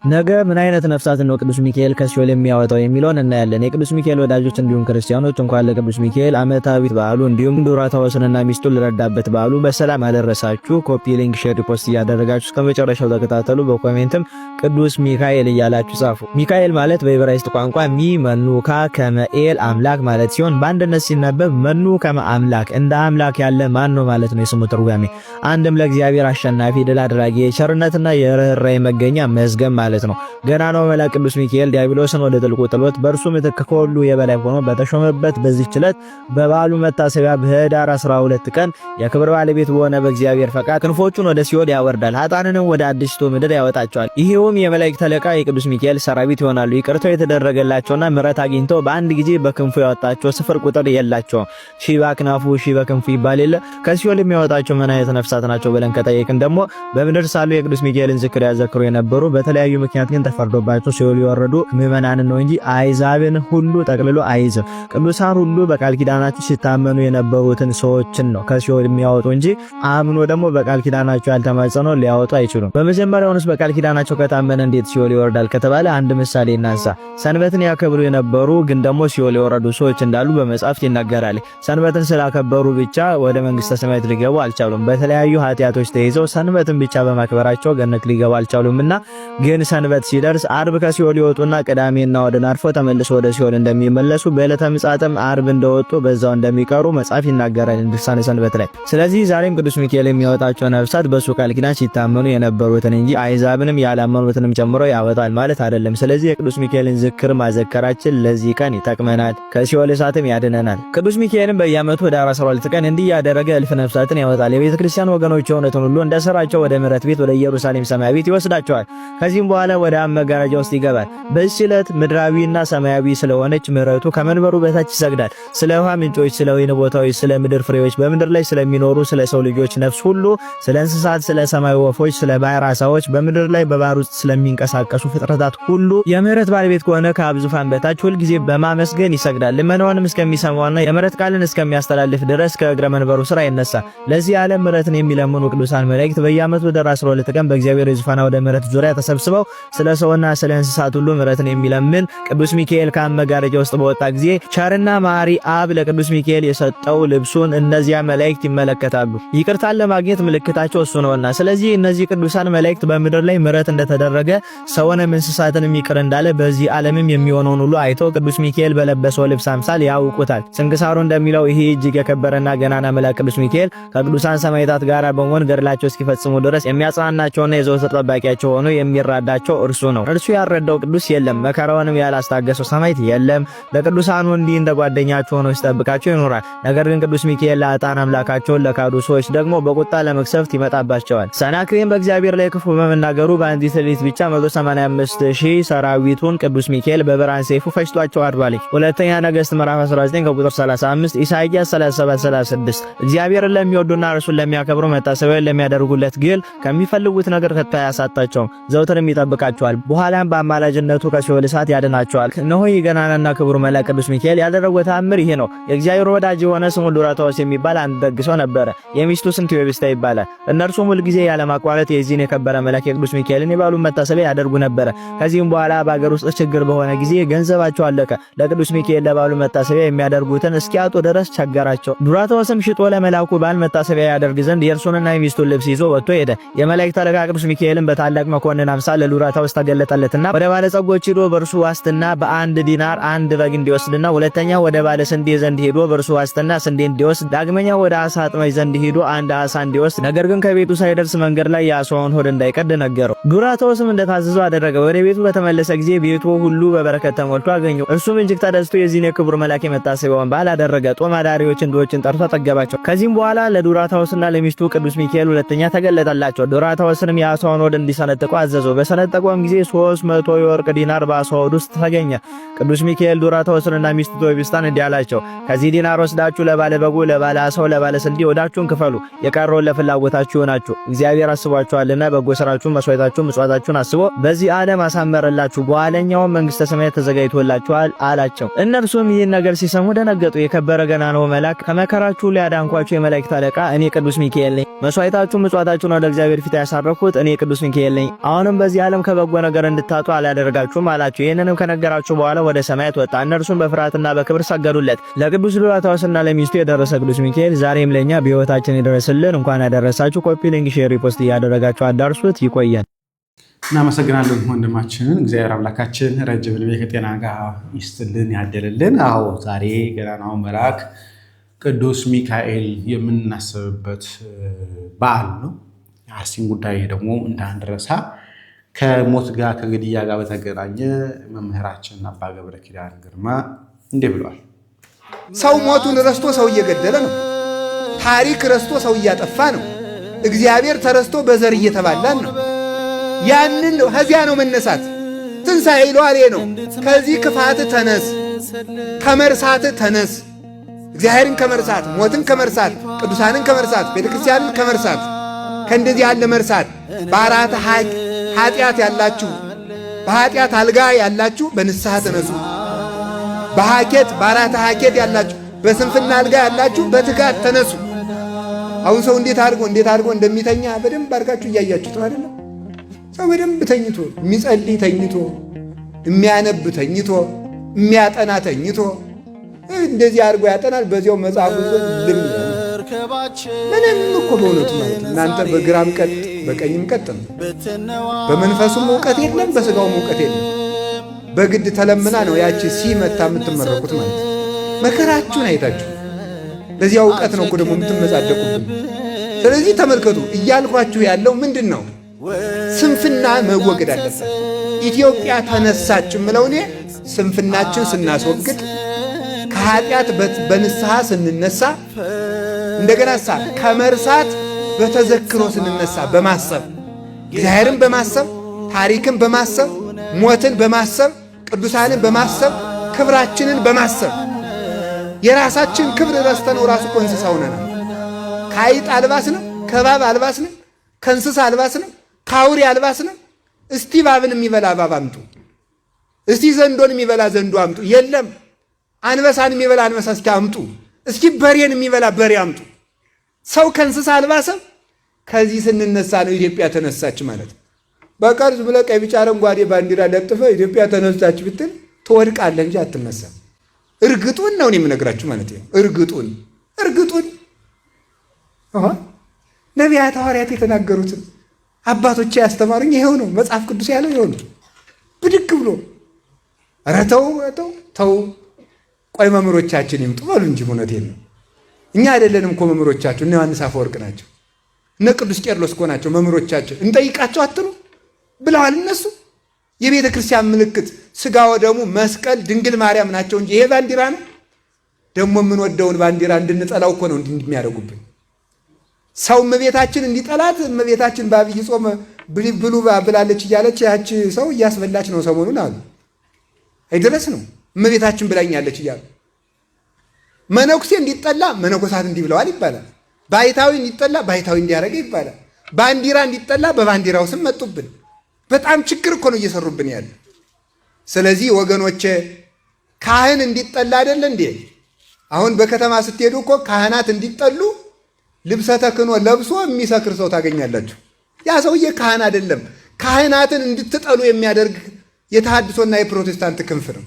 ነገ ምን አይነት ነፍሳትን ነው ቅዱስ ሚካኤል ከሲኦል የሚያወጣው የሚለውን እናያለን። የቅዱስ ሚካኤል ወዳጆች እንዲሁም ክርስቲያኖች እንኳን ለቅዱስ ሚካኤል ዓመታዊ በዓሉ እንዲሁም ዱራታዎስንና ሚስቱን ለረዳበት በዓሉ በሰላም አደረሳችሁ። ኮፒ ሊንክ፣ ሼር፣ ሪፖስት እያደረጋችሁ እስከመጨረሻው ተከታተሉ። በኮሜንትም ቅዱስ ሚካኤል እያላችሁ ጻፉ። ሚካኤል ማለት በዕብራይስጥ ቋንቋ መኑካ ከመኤል አምላክ ማለት ሲሆን በአንድነት ሲነበብ መኑ ከመ አምላክ እንደ አምላክ ያለ ማን ነው ማለት ነው የስሙ ትርጓሜ። አንድም ለእግዚአብሔር አሸናፊ፣ ድል አድራጊ፣ የቸርነትና የርኅራኄ መገኛ መዝገብ ማለት ነው። ገና ነው መልአክ ቅዱስ ሚካኤል ዲያብሎስን ወደ ጥልቁ ጥሎት በእርሱ ምትክ ከሁሉ የበላይ ሆኖ በተሾመበት በዚህች ዕለት በበዓሉ መታሰቢያ በኅዳር 12 ቀን የክብር ባለቤት በሆነ በእግዚአብሔር ፈቃድ ክንፎቹን ወደ ሲኦል ያወርዳል፣ ኃጥአንንም ወደ አዲስቱ ምድር ያወጣቸዋል። ይሄውም የመላእክት አለቃ የቅዱስ ሚካኤል ሰራዊት ይሆናሉ። ይቅርታው የተደረገላቸውና ምሕረት አግኝተው በአንድ ጊዜ በክንፉ ያወጣቸው ስፍር ቁጥር የላቸውም። ሺህ በክናፉ ሺህ በክንፉ ይባል የለ። ከሲኦል የሚያወጣቸው ምን አይነት ነፍሳት ናቸው ብለን ከጠየቅን ደግሞ በምድር ሳሉ የቅዱስ ሚካኤልን ዝክር ያዘክሩ የነበሩ በተለያዩ ምክንያት ግን ተፈርዶባቸው ሲኦል የወረዱ ምዕመናንን ነው እንጂ አሕዛብን ሁሉ ጠቅልሎ አይዝም። ቅዱሳን ሁሉ በቃል ኪዳናቸው ሲታመኑ የነበሩትን ሰዎችን ነው ከሲኦል የሚያወጡ እንጂ አምኖ ደግሞ በቃል ኪዳናቸው ያልተማጸነው ሊያወጡ አይችሉም። በመጀመሪያውንስ በቃል ኪዳናቸው ከታመነ እንዴት ሲኦል ይወርዳል ከተባለ አንድ ምሳሌ እናንሳ። ሰንበትን ያከብሩ የነበሩ ግን ደግሞ ሲኦል የወረዱ ሰዎች እንዳሉ በመጻሕፍት ይነገራል። ሰንበትን ስላከበሩ ብቻ ወደ መንግስተ ሰማያት ሊገቡ አልቻሉም። በተለያዩ ኃጢአቶች ተይዘው ሰንበትን ብቻ በማክበራቸው ገነት ሊገቡ አልቻሉምና ግን ሰንበት ሲደርስ አርብ ከሲኦል ይወጡና ቅዳሜና እሑድን አርፎ ተመልሶ ወደ ሲኦል እንደሚመለሱ በዕለተ ምጽአትም አርብ እንደወጡ በዛው እንደሚቀሩ መጽሐፍ ይናገራል ድርሳነ ሰንበት ላይ። ስለዚህ ዛሬም ቅዱስ ሚካኤል የሚያወጣቸው ነፍሳት በሱ ቃል ኪዳን ሲታመኑ የነበሩትን እንጂ አሕዛብንም ያላመኑትንም ጨምሮ ያወጣል ማለት አይደለም። ስለዚህ የቅዱስ ሚካኤልን ዝክር ማዘከራችን ለዚህ ቀን ይጠቅመናል፣ ከሲኦል እሳትም ያድነናል። ቅዱስ ሚካኤልም በየዓመቱ ኅዳር 12 ቀን እንዲህ ያደረገ እልፍ ነፍሳትን ያወጣል። የቤተ ክርስቲያን ወገኖች የሆኑትን ሁሉ እንደ ሥራቸው ወደ ምሕረት ቤት ወደ ኢየሩሳሌም ሰማያዊት ይወስዳቸዋል። ከዚህም በኋላ ወደ አብ መጋረጃ ውስጥ ይገባል። በዚህ ዕለት ምድራዊና ሰማያዊ ስለሆነች ምሕረቱ ከመንበሩ በታች ይሰግዳል። ስለ ውሃ ምንጮች፣ ስለ ወይን ቦታዎች፣ ስለ ምድር ፍሬዎች፣ በምድር ላይ ስለሚኖሩ ስለ ሰው ልጆች ነፍስ ሁሉ፣ ስለ እንስሳት፣ ስለ ሰማይ ወፎች፣ ስለ ባህር ዓሣዎች፣ በምድር ላይ በባህር ውስጥ ስለሚንቀሳቀሱ ፍጥረታት ሁሉ የምሕረት ባለቤት ከሆነ ከአብ ዙፋን በታች ሁልጊዜ በማመስገን ይሰግዳል። ልመናውንም እስከሚሰማውና የምሕረት ቃልን እስከሚያስተላልፍ ድረስ ከእግረ መንበሩ ስራ ይነሳ። ለዚህ ዓለም ምሕረትን የሚለምኑ ቅዱሳን መላእክት በየዓመቱ ኅዳር 12 ቀን በእግዚአብሔር ዙፋን ወደ ምሕረት ዙሪያ ተሰብስበው ስለ ሰውና ስለ እንስሳት ሁሉ ምሕረትን የሚለምን ቅዱስ ሚካኤል ከአብ መጋረጃ ውስጥ በወጣ ጊዜ ቸርና መሐሪ አብ ለቅዱስ ሚካኤል የሰጠው ልብሱን እነዚያ መላእክት ይመለከታሉ። ይቅርታን ለማግኘት ምልክታቸው እሱ ነውና። ስለዚህ እነዚህ ቅዱሳን መላእክት በምድር ላይ ምሕረት እንደተደረገ ሰውንም እንስሳትንም ይቅር እንዳለ በዚህ ዓለምም የሚሆነውን ሁሉ አይተው ቅዱስ ሚካኤል በለበሰው ልብስ አምሳል ያውቁታል። ስንክሳሩ እንደሚለው ይህ እጅግ የከበረና ገናና መልአክ ቅዱስ ሚካኤል ከቅዱሳን ሰማዕታት ጋር በመሆን ገድላቸው እስኪፈጽሙ ድረስ የሚያጽናናቸውና የዘወትር ጠባቂያቸው ሆኖ የሚራዳቸው እርሱ ነው። እርሱ ያልረዳው ቅዱስ የለም፣ መከራውንም ያላስታገሰው ሰማዕት የለም። ለቅዱሳኑ እንዲህ እንደ ጓደኛቸው ሆኖ ሲጠብቃቸው ይኖራል። ነገር ግን ቅዱስ ሚካኤል ለዕጣን አምላካቸውን ለካዱ ሰዎች ደግሞ በቁጣ ለመቅሰፍት ይመጣባቸዋል። ሰናክሬም በእግዚአብሔር ላይ ክፉ በመናገሩ በአንዲት ሌሊት ብቻ 185,000 ሰራዊቱን ቅዱስ ሚካኤል በብርሃን ሰይፉ ፈጅቷቸው አድሯል። ሁለተኛ ነገሥት ምዕራፍ 19 ከቁጥር 35፣ ኢሳይያስ 37:36 እግዚአብሔርን ለሚወዱና እርሱን ለሚያከብሩ መታሰቢያን ለሚያደርጉለት ግል ከሚፈልጉት ነገር ከቶ አያሳጣቸውም፣ ዘውትርም ይጠብቃቸዋል። በኋላም በአማላጅነቱ ከሲኦል እሳት ያድናቸዋል። እነሆ የገናናና ክቡር መልአክ ቅዱስ ሚካኤል ያደረገው ተአምር ይሄ ነው። የእግዚአብሔር ወዳጅ የሆነ ስሙ ዱራታዎስ የሚባል አንድ ደግ ሰው ነበረ። የሚስቱ ስም ቴዎብስታ ይባላል። እነርሱም ሁልጊዜ ያለማቋረጥ የዚህን የከበረ መልአክ የቅዱስ ሚካኤልን የበዓሉን መታሰቢያ ያደርጉ ነበረ። ከዚህም በኋላ በአገር ውስጥ ችግር በሆነ ጊዜ ገንዘባቸው አለቀ። ለቅዱስ ሚካኤል ለበዓሉ መታሰቢያ የሚያደርጉትን እስኪያጡ ድረስ ቸገራቸው። ዱራታዎስም ሽጦ ለመልአኩ በዓል መታሰቢያ ያደርግ ዘንድ የእርሱንና የሚስቱን ልብስ ይዞ ወጥቶ ሄደ። የመላእክት አለቃ ቅዱስ ሚካኤልን በታላቅ መኮንን አምሳል ለዱራታዎስ ተገለጠለትና ወደ ባለጸጎች ሄዶ በእርሱ ዋስትና በ1 ዲናር 1 በግ እንዲወስድና ሁለተኛ ወደ ባለ ስንዴ ዘንድ ሄዶ በእርሱ ዋስትና ስንዴ እንዲወስድ፣ ዳግመኛ ወደ ዓሣ አጥማጅ ዘንድ ሄዶ 1 ዓሣ እንዲወስድ፣ ነገር ግን ከቤቱ ሳይደርስ መንገድ ላይ የዓሣውን ሆድ እንዳይቀድ ነገረው። ዱራታዎስም እንደታዘዘው አደረገ። ወደ ቤቱ በተመለሰ ጊዜ ቤቱ ሁሉ በበረከት ተሞልቶ አገኘው። እርሱም እጅግ ተደስቶ የዚህን የክቡር መልአክ የመታሰቢያውን በዓል አደረገ። ጦም አዳሪዎችን ድሆችን ጠርቶ ጠገባቸው። ከዚህም በኋላ ለዱራታዎስና ለሚስቱ ቅዱስ ሚካኤል ሁለተኛ ተገለጠላቸው። ዱራታዎስንም የዓሣውን ሆድ እንዲሰነጥቀው አዘዘው። በሰነጠቀውም ጊዜ 300 የወርቅ ዲናር በዓሣው ሆድ ውስጥ ተገኘ። ቅዱስ ሚካኤል ዱራታዎስንና ሚስቱ ቴዎብስታን እንዲህ አላቸው፣ ከዚህ ዲናር ወስዳችሁ ለባለ በጉ፣ ለባለ ዓሣው፣ ለባለ ስንዴ ወዳችሁን ክፈሉ። የቀረውን ለፍላጎታችሁ ይሆናችሁ። እግዚአብሔር አስቧችኋልና በጎ ስራችሁን፣ መስዋዕታችሁን፣ ምጽዋታችሁን አስቦ በዚህ ዓለም አሳመረላችሁ፣ በኋለኛውም መንግሥተ ሰማያት ተዘጋጅቶላችኋል አላቸው። እነርሱም ይህን ነገር ሲሰሙ ደነገጡ። የከበረ ገናናው መልአክ ከመከራችሁ ሊያዳንኳችሁ የመላእክት አለቃ እኔ ቅዱስ ሚካኤል ነኝ። መስዋዕታችሁን፣ ምጽዋታችሁን ወደ እግዚአብሔር ፊት ያሳረኩት እኔ ቅዱስ ሚካኤል ነኝ። አሁንም በዚህ ዓለም ከበጎ ነገር እንድታጡ አላደረጋችሁም አላቸው። ይህንንም ከነገራችሁ በኋላ ወደ ሰማያት ወጣ። እነርሱም በፍርሃትና በክብር ሰገዱለት። ለቅዱስ ዱራታዎስና ለሚስቱ የደረሰ ቅዱስ ሚካኤል ዛሬም ለኛ በሕይወታችን ይደረስልን። እንኳን ያደረሳችሁ። ኮፒ ሊንክ፣ ሼር፣ ሪፖስት እያደረጋችሁ አዳርሱት። ይቆየን። እናመሰግናለን ወንድማችንን። እግዚአብሔር አምላካችን ረጅም ዕድሜ ከጤና ጋር ይስጥልን ያደልልን። አዎ ዛሬ ገናናው መልአክ ቅዱስ ሚካኤል የምናስብበት በዓል ነው። የአርሲን ጉዳይ ደግሞ እንዳንረሳ ከሞት ጋር ከግድያ ጋር በተገናኘ መምህራችን አባ ገብረ ኪዳን ግርማ እንዲህ ብለዋል። ሰው ሞቱን ረስቶ ሰው እየገደለ ነው። ታሪክ ረስቶ ሰው እያጠፋ ነው። እግዚአብሔር ተረስቶ በዘር እየተባላን ነው። ያንን ከዚያ ነው መነሳት። ትንሣኤ ለዋሌ ነው። ከዚህ ክፋት ተነስ፣ ከመርሳት ተነስ። እግዚአብሔርን ከመርሳት፣ ሞትን ከመርሳት፣ ቅዱሳንን ከመርሳት፣ ቤተክርስቲያንን ከመርሳት፣ ከእንደዚህ ያለ መርሳት በአራት ኃጢአት ያላችሁ፣ በኃጢአት አልጋ ያላችሁ በንስሐ ተነሱ። በሐኬት በአራት ሐኬት ያላችሁ፣ በስንፍና አልጋ ያላችሁ በትጋት ተነሱ። አሁን ሰው እንዴት አድርጎ እንደሚተኛ በደንብ አድርጋችሁ እያያችሁት ነው አይደለም? ሰው በደንብ ተኝቶ የሚጸልይ ተኝቶ፣ የሚያነብ ተኝቶ፣ የሚያጠና ተኝቶ እንደዚህ አድርጎ ያጠናል። በዚያው መጽሐፉ ልም ምንም እኮ በእውነቱ ማለት እናንተ በግራም ቀጥ በቀኝም ቀጥ ነው። በመንፈሱም እውቀት የለም፣ በስጋውም እውቀት የለም። በግድ ተለምና ነው ያቺ ሲመታ የምትመረቁት ማለት መከራችሁን አይታችሁ ለዚያ እውቀት ነው እኮ ደግሞ የምትመጻደቁብን። ስለዚህ ተመልከቱ እያልኳችሁ ያለው ምንድን ነው? ስንፍና መወገድ አለበት። ኢትዮጵያ ተነሳች የምለው እኔ ስንፍናችን ስናስወግድ፣ ከኃጢአት በንስሐ ስንነሳ፣ እንደገና ከመርሳት በተዘክሮ ስንነሳ፣ በማሰብ እግዚአብሔርን በማሰብ ታሪክን በማሰብ ሞትን በማሰብ ቅዱሳንን በማሰብ ክብራችንን በማሰብ የራሳችን ክብር ረስተነው ራሱ እኮ እንስሳ ሆነናል። ከአይጥ አልባስንም፣ ከእባብ አልባስንም፣ ከእንስሳ አልባስንም፣ ከአውሬ አልባስንም። እስቲ እባብን የሚበላ እባብ አምጡ፣ እስቲ ዘንዶን የሚበላ ዘንዶ አምጡ። የለም። አንበሳን የሚበላ አንበሳ እስኪ አምጡ፣ እስኪ በሬን የሚበላ በሬ አምጡ። ሰው ከእንስሳ አልባሰም። ከዚህ ስንነሳ ነው ኢትዮጵያ ተነሳች ማለት ነው። በቀር ዝም ብለህ ቀይ ቢጫ አረንጓዴ ባንዲራ ለጥፈ ኢትዮጵያ ተነሳች ብትል ትወድቃለህ እንጂ አትነሳም። እርግጡን ነው የምነግራችሁ ማለት ነው። እርግጡን ነቢያት ሐዋርያት የተናገሩትን አባቶቼ ያስተማሩኝ ይሄው ነው። መጽሐፍ ቅዱስ ያለው ይሄው ነው። ብድግ ብሎ ኧረ ተው ቆይ መምህሮቻችን ይምጡ በሉ እንጂ እውነቴን ነው። እኛ አይደለንም እኮ መምህሮቻችሁ፣ እነ ዮሐንስ አፈወርቅ ናቸው፣ እነ ቅዱስ ቄርሎስ እኮ ናቸው መምህሮቻችን። እንጠይቃቸው አትሉ ብለዋል እነሱ። የቤተ ክርስቲያን ምልክት ሥጋ ወደሙ መስቀል ድንግል ማርያም ናቸው እንጂ ይሄ ባንዲራ ነው። ደግሞ የምንወደውን ባንዲራ እንድንጠላው እኮ ነው እንዲሚያደርጉብን። ሰው እመቤታችን እንዲጠላት እመቤታችን በአብይ ጾም ብሉ ብላለች እያለች ያች ሰው እያስበላች ነው ሰሞኑን አሉ። አይደረስ ነው እመቤታችን ብላኛለች እያሉ መነኩሴ እንዲጠላ መነኮሳት እንዲህ ብለዋል ይባላል። ባይታዊ እንዲጠላ ባይታዊ እንዲያደርገ ይባላል። ባንዲራ እንዲጠላ በባንዲራው ስም መጡብን። በጣም ችግር እኮ ነው እየሰሩብን ያለ። ስለዚህ ወገኖቼ ካህን እንዲጠላ አይደለ እንዴ? አሁን በከተማ ስትሄዱ እኮ ካህናት እንዲጠሉ ልብሰ ተክህኖ ለብሶ የሚሰክር ሰው ታገኛላችሁ። ያ ሰውዬ ካህን አይደለም። ካህናትን እንድትጠሉ የሚያደርግ የተሐድሶና የፕሮቴስታንት ክንፍ ነው።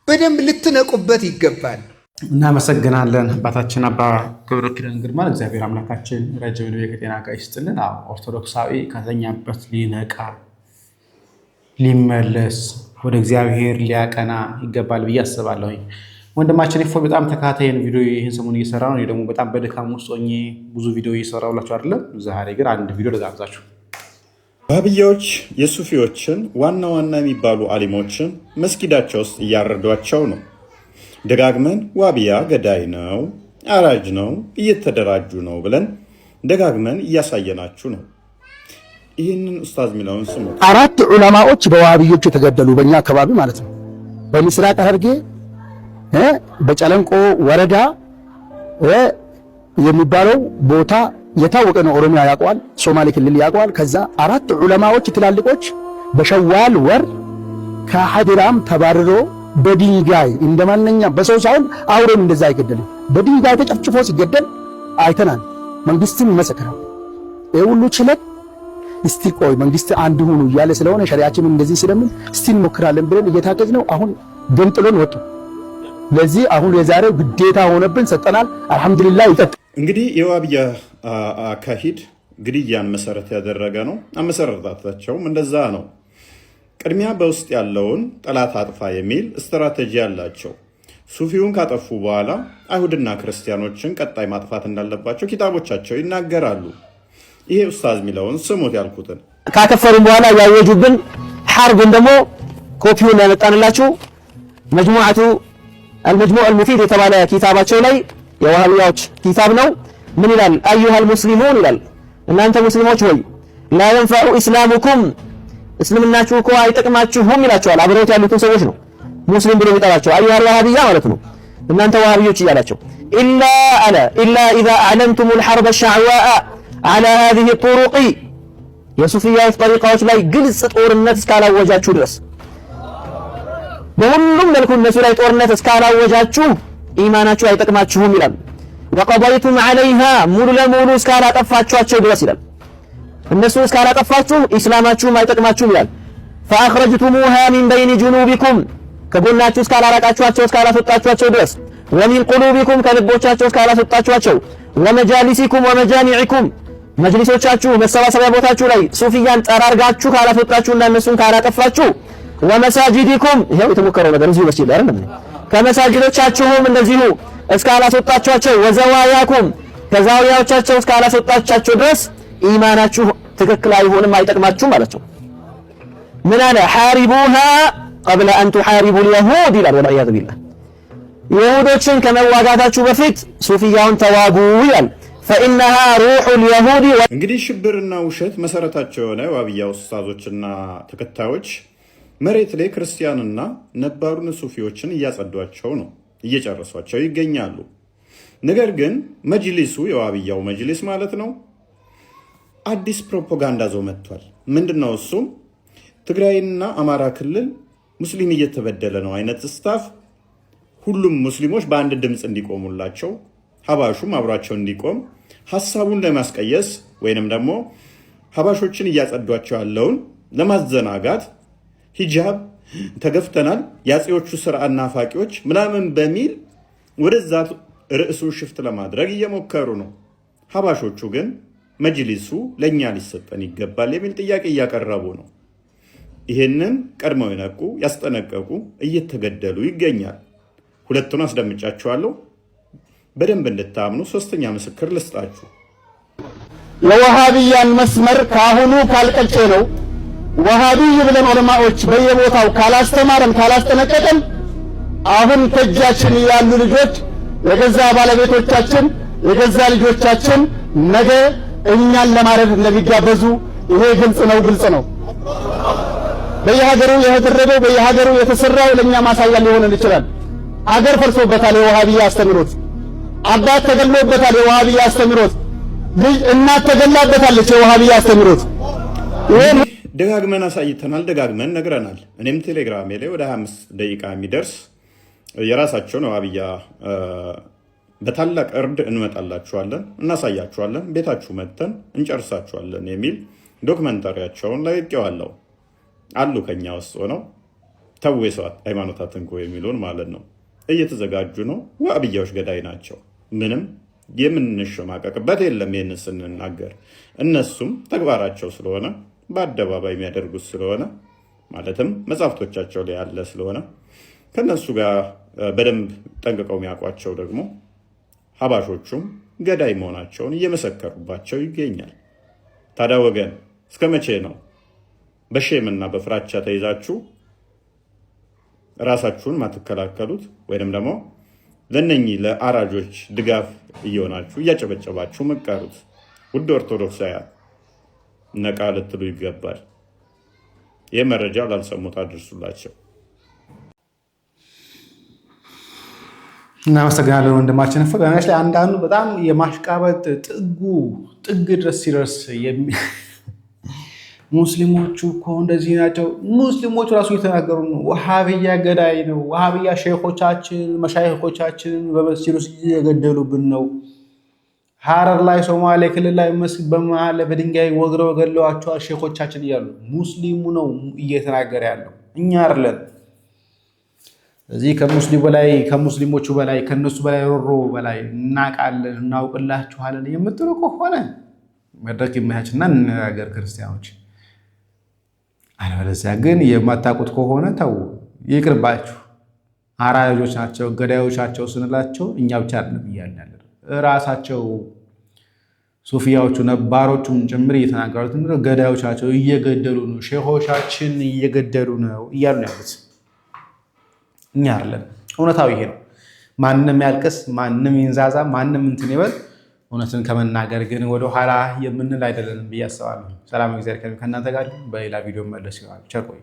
በደንብ ልትነቁበት ይገባል። እናመሰግናለን አባታችን አባ ገብረ ኪዳን ግርማ። እግዚአብሔር አምላካችን ረጅም ዕድሜ ከጤና ጋር ይስጥልን። ኦርቶዶክሳዊ ከተኛበት ሊነቃ ሊመለስ ወደ እግዚአብሔር ሊያቀና ይገባል ብዬ አስባለሁ። ወንድማችን እፎይ በጣም ተካታይን ቪዲዮ ይህን ሰሞኑን እየሰራ ነው። ደግሞ በጣም በድካም ውስጥ ሆኜ ብዙ ቪዲዮ እየሰራሁላችሁ አይደለም። ዛሬ ግን አንድ ቪዲዮ ልጋብዛችሁ። ዋሃብያዎች የሱፊዎችን ዋና ዋና የሚባሉ አሊሞችን መስጊዳቸው ውስጥ እያረዷቸው ነው። ደጋግመን ዋሃብያ ገዳይ ነው፣ አራጅ ነው፣ እየተደራጁ ነው ብለን ደጋግመን እያሳየናችሁ ነው። ይህንን ኡስታዝ ሚለውን ስሙ። 4 ዑለማዎች በዋሃብዮች የተገደሉ በእኛ አካባቢ ማለት ነው። በምስራቅ ሐረርጌ በጨለንቆ ወረዳ የሚባለው ቦታ የታወቀ ነው። ኦሮሚያ ያውቀዋል፣ ሶማሌ ክልል ያውቀዋል። ከዛ 4 ዑለማዎች ትላልቆች በሸዋል ወር ከሐዲራም ተባርሮ በድንጋይ እንደማንኛ በሰው ሳይሆን አውሬም እንደዛ አይገደልም። በድንጋይ ተጨፍጭፎ ሲገደል አይተናል። መንግስትም ይመሰክራል። ይሄ ሁሉ ችለት እስቲ ቆይ መንግስት አንድ ሁኑ እያለ ስለሆነ ሸሪዓችን እንደዚህ ስለምን እስቲ እንሞክራለን ብለን እየታገዝ ነው። አሁን ገንጥሎን ወጡ። ለዚህ አሁን የዛሬው ግዴታ ሆነብን፣ ሰጠናል። አልহামዱሊላህ ይቀጥ። እንግዲህ የዋሃብያ አካሂድ ግድያን መሰረት ያደረገ ነው። አመሰራረታቸውም እንደዛ ነው። ቅድሚያ በውስጥ ያለውን ጠላት አጥፋ የሚል ስትራቴጂ ያላቸው፣ ሱፊውን ካጠፉ በኋላ አይሁድና ክርስቲያኖችን ቀጣይ ማጥፋት እንዳለባቸው ኪታቦቻቸው ይናገራሉ። ይሄ ኡስታዝ ሚለውን ስሙት ያልኩትን ካከፈሩን በኋላ ያወጁብን ሐርብን ደግሞ ኮፒውን ያመጣንላችሁ መጅሙዓቱ አልመጅሙዕ አልሙፊድ የተባለ ኪታባቸው ላይ የዋሃብያዎች ኪታብ ነው። ምን ይላል? አዩሃል ሙስሊሙን ይላል፣ እናንተ ሙስሊሞች ሆይ ላ የንፈዑ ኢስላሙኩም እስልምናችሁ እኮ አይጠቅማችሁም ይላቸዋል። አብረውት ያሉትን ሰዎች ነው ሙስሊም ብሎ የሚጠራቸው። አዩሃል ዋሃብያ ማለት ነው፣ እናንተ ዋሃብዮች እያላቸው። ኢላ ኢዛ አዕለንቱሙል ሐርበ ሸዕዋአ ዐላ ሃዚሂ ጡሩቂ የሱፊያዎች ጠሪቃዎች ላይ ግልጽ ጦርነት እስካላወጃችሁ ድረስ፣ በሁሉም መልኩ እነሱ ላይ ጦርነት እስካላወጃችሁ ኢማናችሁ አይጠቅማችሁም ይላል። ወቀضይቱም ዐለይሃ ሙሉ ለሙሉ እስካላጠፋችኋቸው ድረስ ይላል። እነሱ እስካላጠፋችሁ ኢስላማችሁም አይጠቅማችሁም ይላል። ፈአኽረጅቱሙሃ ሚን በይኒ ጁኑቢኩም ከጎናችሁ እስካላራቃችኋቸው እስካላስወጣችኋቸው ድረስ፣ ወሚን ቁሉቢኩም ከልቦቻቸው እስካላስወጣችኋቸው፣ ወመጃሊሲኩም ወመጃሚዒኩም መጅሊሶቻችሁ መሰባሰቢያ ቦታችሁ ላይ ሱፊያን ጠራርጋችሁ ካላስወጣችሁና እነሱን ካላጠፋችሁ፣ ወመሳጂዲኩም ይሄው የተሞከረው ነገር እዚሁ መስጂድ ላይ አይደለም፣ ከመሳጅዶቻችሁም እንደዚሁ እስካላስወጣችኋቸው፣ ወዘዋያኩም ከዛውያዎቻቸው እስካላስወጣቻቸው ድረስ ኢማናችሁ ትክክል አይሆንም አይጠቅማችሁም አላቸው። ምን አለ? ሐሪቡሃ ቀብለ አን ቱሐሪቡ ልየሁድ ይላል። ወልዒያዙ ቢላህ የሁዶችን ከመዋጋታችሁ በፊት ሱፊያውን ተዋጉ ይላል። فإنها روح اليهود እንግዲህ ሽብርና ውሸት መሰረታቸው የሆነ ዋብያ ኡስታዞችና ተከታዮች መሬት ላይ ክርስቲያንና ነባሩን ሱፊዎችን እያጸዷቸው ነው፣ እየጨረሷቸው ይገኛሉ። ነገር ግን መጅሊሱ የዋብያው መጅሊስ ማለት ነው አዲስ ፕሮፓጋንዳ ዞ መጥቷል። ምንድነው እሱም ትግራይና አማራ ክልል ሙስሊም እየተበደለ ነው አይነት ስታፍ ሁሉም ሙስሊሞች በአንድ ድምፅ እንዲቆሙላቸው ሀባሹም አብሯቸው እንዲቆም ሐሳቡን ለማስቀየስ ወይንም ደግሞ ሀባሾችን እያጸዷቸው ያለውን ለማዘናጋት ሂጃብ ተገፍተናል ያጼዎቹ ስርዓት ናፋቂዎች ምናምን በሚል ወደዛ ርዕሱ ሽፍት ለማድረግ እየሞከሩ ነው። ሀባሾቹ ግን መጅሊሱ ለኛ ሊሰጠን ይገባል የሚል ጥያቄ እያቀረቡ ነው። ይሄንን ቀድመው የነቁ ያስጠነቀቁ እየተገደሉ ይገኛል። ሁለቱን አስደምጫችኋለሁ በደንብ እንድታምኑ ሶስተኛ ምስክር ልስጣችሁ። የወሃቢያን መስመር ካሁኑ ካልቀጨ ነው ወሃቢይ ብለን ዑለማዎች በየቦታው ካላስተማረን ካላስጠነቀቀን አሁን ከእጃችን ያሉ ልጆች የገዛ ባለቤቶቻችን የገዛ ልጆቻችን ነገ እኛን ለማረድ እንደሚጋበዙ ይሄ ግልጽ ነው። በየሀገሩ የተደረገው በየሀገሩ የተሰራው ለኛ ማሳያ ሊሆን ይችላል። አገር ፈርሶበታል የወሃቢያ አስተምሮት፣ አባት ተገሎበታል የወሃቢያ አስተምሮት፣ ልጅ እናት ተገላበታለች የወሃቢያ አስተምሮት። ደጋግመን አሳይተናል፣ ደጋግመን ነግረናል። እኔም ቴሌግራሜ ላይ ወደ 25 ደቂቃ የሚደርስ የራሳቸውን ወሃቢያ በታላቅ እርድ እንመጣላችኋለን፣ እናሳያችኋለን፣ ቤታችሁ መጥተን እንጨርሳችኋለን የሚል ዶክመንታሪያቸውን ለቅቄዋለሁ። አሉ ከኛ ውስጥ ሆነው ተው ሰው ሃይማኖት አትንኩ የሚሉን ማለት ነው። እየተዘጋጁ ነው። ወሃቢያዎች ገዳይ ናቸው። ምንም የምንሸማቀቅበት የለም። ይህን ስንናገር እነሱም ተግባራቸው ስለሆነ በአደባባይ የሚያደርጉት ስለሆነ ማለትም መጽሐፍቶቻቸው ላይ ያለ ስለሆነ ከነሱ ጋር በደንብ ጠንቅቀው የሚያውቋቸው ደግሞ ሀባሾቹም ገዳይ መሆናቸውን እየመሰከሩባቸው ይገኛል። ታዲያ ወገን እስከ መቼ ነው በሼምና በፍራቻ ተይዛችሁ ራሳችሁን ማትከላከሉት? ወይንም ደግሞ ለነኚህ ለአራጆች ድጋፍ እየሆናችሁ እያጨበጨባችሁ መቃሩት? ውድ ኦርቶዶክሳውያን ነቃ ልትሉ ይገባል። ይህ መረጃ ላልሰሙት አድርሱላቸው። እናመሰግናለን ወንድማችን። በነገራችን ላይ አንዳንዱ በጣም የማሽቃበጥ ጥግ ድረስ ሲደርስ ሙስሊሞቹ እኮ እንደዚህ ናቸው። ሙስሊሞቹ ራሱ እየተናገሩ ነው። ወሃቢያ ገዳይ ነው። ወሃቢያ ሼኾቻችን መሻይኾቻችንን በመስጂድ ውስጥ እየገደሉብን ነው። ሐረር ላይ ሶማሌ ክልል ላይ መስጊድ በመሃል በድንጋይ ወግረው ገለዋቸዋል ሼኾቻችን እያሉ ሙስሊሙ ነው እየተናገረ ያለው፣ እኛ አይደለን። እዚህ ከሙስሊሞቹ በላይ ከነሱ በላይ ሮሮ በላይ እናውቃለን እናውቅላችኋለን የምትሉ ከሆነ መድረክ ይመቻችና እንነጋገር ክርስቲያኖች። አለበለዚያ ግን የማታውቁት ከሆነ ተው ይቅርባችሁ። አራጆች ናቸው ገዳዮች ናቸው ስንላቸው እኛ ብቻ አይደለም እያልን ራሳቸው ሱፊያዎቹ ነባሮቹም ጭምር እየተናገሩት ገዳዮች ናቸው፣ እየገደሉ ነው፣ ሼኾቻችን እየገደሉ ነው እያሉ ያሉት እኛ አይደለም። እውነታው ይሄ ነው። ማንም ያልቅስ፣ ማንም ይንዛዛ፣ ማንም እንትን ይበል፣ እውነትን ከመናገር ግን ወደኋላ የምንል አይደለንም ብዬ አስባለሁ። ሰላም እግዚአብሔር ከእናንተ ጋር። በሌላ ቪዲዮ መለስ ይሆናል። ቸር ቆዩ።